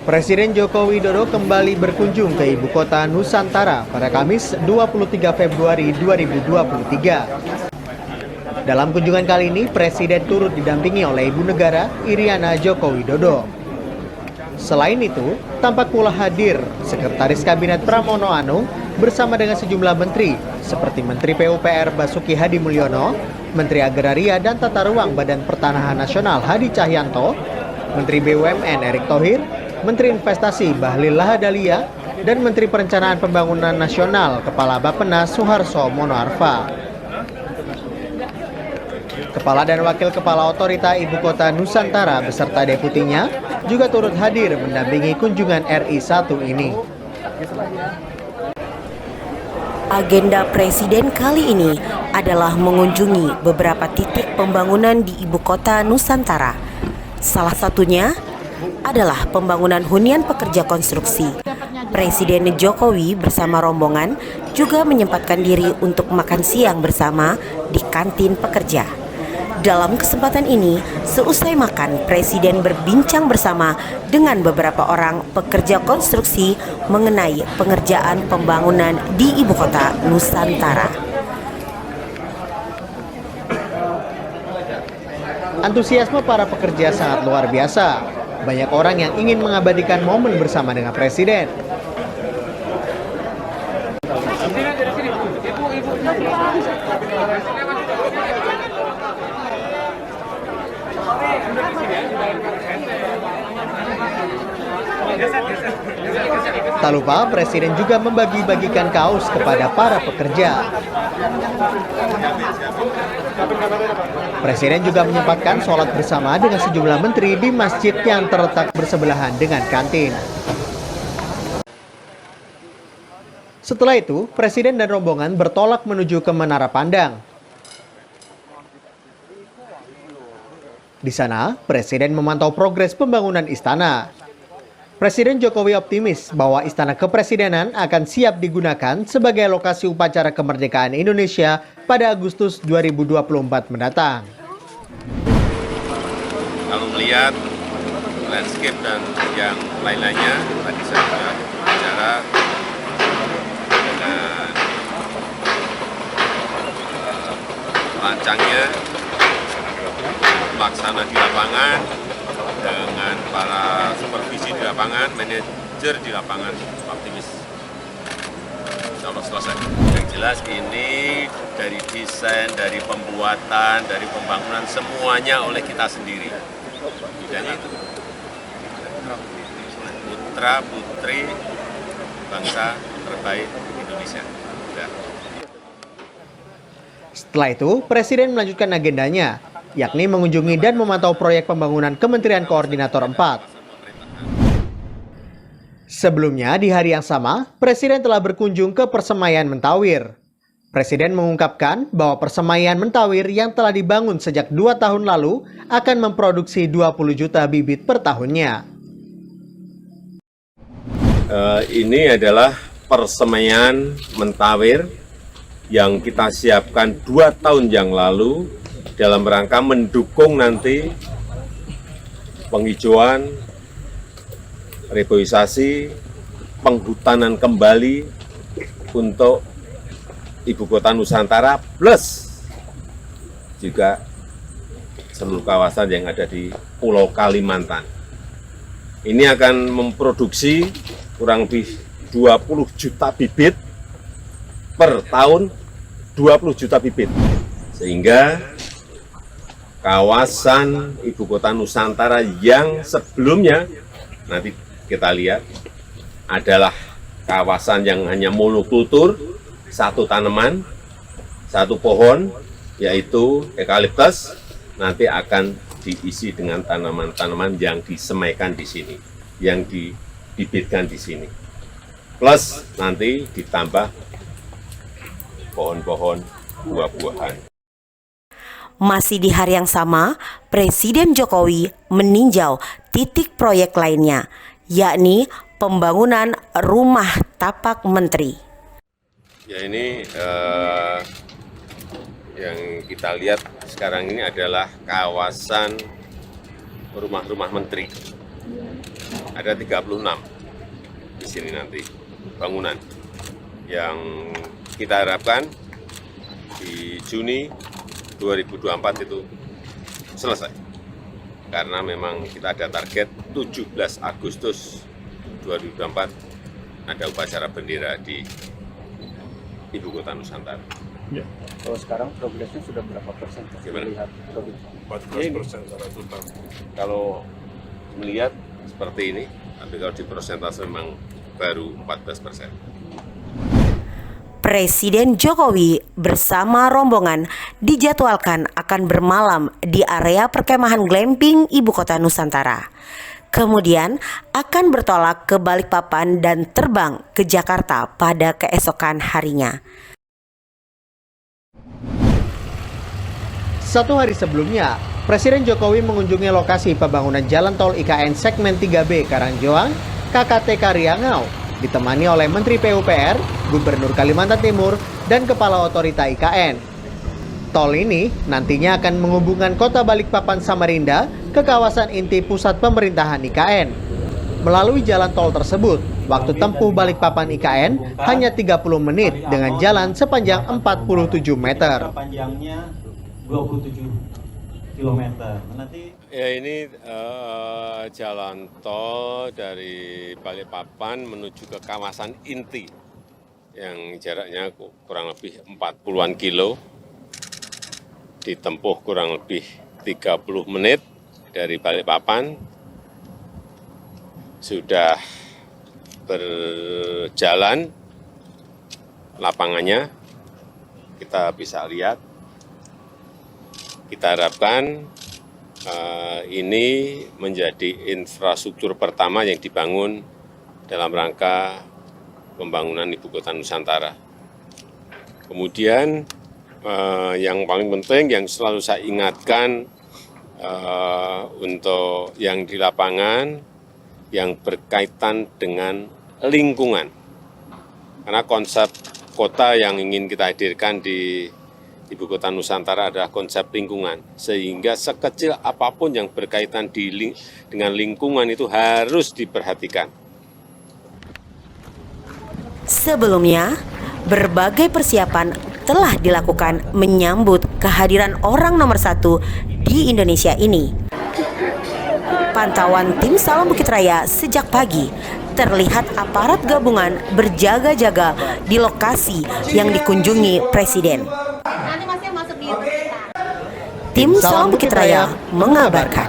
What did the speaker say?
Presiden Joko Widodo kembali berkunjung ke ibu kota Nusantara pada Kamis 23 Februari 2023. Dalam kunjungan kali ini, Presiden turut didampingi oleh Ibu Negara Iriana Joko Widodo. Selain itu, tampak pula hadir Sekretaris Kabinet Pramono Anung bersama dengan sejumlah menteri seperti Menteri PUPR Basuki Hadi Mulyono, Menteri Agraria dan Tata Ruang Badan Pertanahan Nasional Hadi Cahyanto, Menteri BUMN Erick Thohir, Menteri Investasi Bahlil Lahadalia, dan Menteri Perencanaan Pembangunan Nasional Kepala Bappenas Suharso Monoarfa. Kepala dan Wakil Kepala Otorita Ibu Kota Nusantara beserta deputinya juga turut hadir mendampingi kunjungan RI 1 ini. Agenda Presiden kali ini adalah mengunjungi beberapa titik pembangunan di Ibu Kota Nusantara. Salah satunya adalah pembangunan hunian pekerja konstruksi. Presiden Jokowi bersama rombongan juga menyempatkan diri untuk makan siang bersama di kantin pekerja. Dalam kesempatan ini, seusai makan, Presiden berbincang bersama dengan beberapa orang pekerja konstruksi mengenai pengerjaan pembangunan di Ibu Kota Nusantara. Antusiasme para pekerja sangat luar biasa. Banyak orang yang ingin mengabadikan momen bersama dengan Presiden. Tak lupa, Presiden juga membagi-bagikan kaos kepada para pekerja. Presiden juga menyempatkan sholat bersama dengan sejumlah menteri di masjid yang terletak bersebelahan dengan kantin. Setelah itu, Presiden dan rombongan bertolak menuju ke Menara Pandang. Di sana, Presiden memantau progres pembangunan istana. Presiden Jokowi optimis bahwa Istana Kepresidenan akan siap digunakan sebagai lokasi upacara kemerdekaan Indonesia pada Agustus 2024 mendatang. Kalau melihat landscape dan yang lain-lainnya, tadi saya sudah bicara dengan rancangnya, pelaksana di lapangan, dengan para supervisi di lapangan, manajer di lapangan, optimis. Insya Allah selesai. Yang jelas ini dari desain, dari pembuatan, dari pembangunan, semuanya oleh kita sendiri. Bidangnya itu. Putra putri bangsa terbaik Indonesia. Sudah. Setelah itu, Presiden melanjutkan agendanya, yakni mengunjungi dan memantau proyek pembangunan Kementerian Koordinator 4. Sebelumnya, di hari yang sama, Presiden telah berkunjung ke Persemaian Mentawir. Presiden mengungkapkan bahwa Persemaian Mentawir yang telah dibangun sejak 2 tahun lalu akan memproduksi 20 juta bibit per tahunnya. Ini adalah Persemaian Mentawir yang kita siapkan 2 tahun yang lalu dalam rangka mendukung nanti penghijauan, reboisasi, penghutanan kembali untuk Ibu Kota Nusantara plus juga seluruh kawasan yang ada di Pulau Kalimantan. Ini akan memproduksi kurang lebih 20 juta bibit per tahun, 20 juta bibit. Sehingga kawasan Ibu Kota Nusantara yang sebelumnya, nanti kita lihat, adalah kawasan yang hanya monokultur, satu tanaman, satu pohon, yaitu eukaliptus, nanti akan diisi dengan tanaman-tanaman yang disemaikan di sini, yang dibibitkan di sini. Plus nanti ditambah pohon-pohon buah-buahan. Masih di hari yang sama, Presiden Jokowi meninjau titik proyek lainnya, yakni pembangunan rumah tapak menteri. Ya ini yang kita lihat sekarang ini adalah kawasan rumah-rumah menteri. ada 36 di sini nanti bangunan yang kita harapkan di Juni 2024 itu selesai. Karena memang kita ada target 17 Agustus 2024 ada upacara bendera di Ibu Kota Nusantara. Ya. Kalau sekarang progresnya sudah berapa persen? Gimana? Melihat 14% secara total. Kalau melihat seperti ini, tapi kalau di persentase memang baru 14%. Presiden Jokowi bersama rombongan dijadwalkan akan bermalam di area perkemahan glamping Ibu Kota Nusantara. Kemudian akan bertolak ke Balikpapan dan terbang ke Jakarta pada keesokan harinya. Satu hari sebelumnya, Presiden Jokowi mengunjungi lokasi pembangunan jalan tol IKN segmen 3B Karangjoang, KKT Karyangau, ditemani oleh Menteri PUPR, Gubernur Kalimantan Timur, dan Kepala Otorita IKN. Tol ini nantinya akan menghubungkan kota Balikpapan Samarinda ke kawasan inti pusat pemerintahan IKN. Melalui jalan tol tersebut, waktu tempuh Balikpapan IKN hanya 30 menit dengan jalan sepanjang 47 meter. Panjangnya 27 km. Nanti Ya ini jalan tol dari Balikpapan menuju ke kawasan inti yang jaraknya kurang lebih 40-an kilo, ditempuh kurang lebih 30 menit dari Balikpapan, sudah berjalan lapangannya, kita bisa lihat. Kita harapkan ini menjadi infrastruktur pertama yang dibangun dalam rangka pembangunan Ibu Kota Nusantara. Kemudian yang paling penting yang selalu saya ingatkan untuk yang di lapangan yang berkaitan dengan lingkungan. Karena konsep kota yang ingin kita hadirkan di Ibu Kota Nusantara adalah konsep lingkungan, sehingga sekecil apapun yang berkaitan dengan lingkungan itu harus diperhatikan. Sebelumnya, berbagai persiapan telah dilakukan menyambut kehadiran orang nomor 1 di Indonesia ini. Pantauan tim Salam Bukit Raya sejak pagi terlihat aparat gabungan berjaga-jaga di lokasi yang dikunjungi Presiden. Tim Salam Bukit Raya mengabarkan.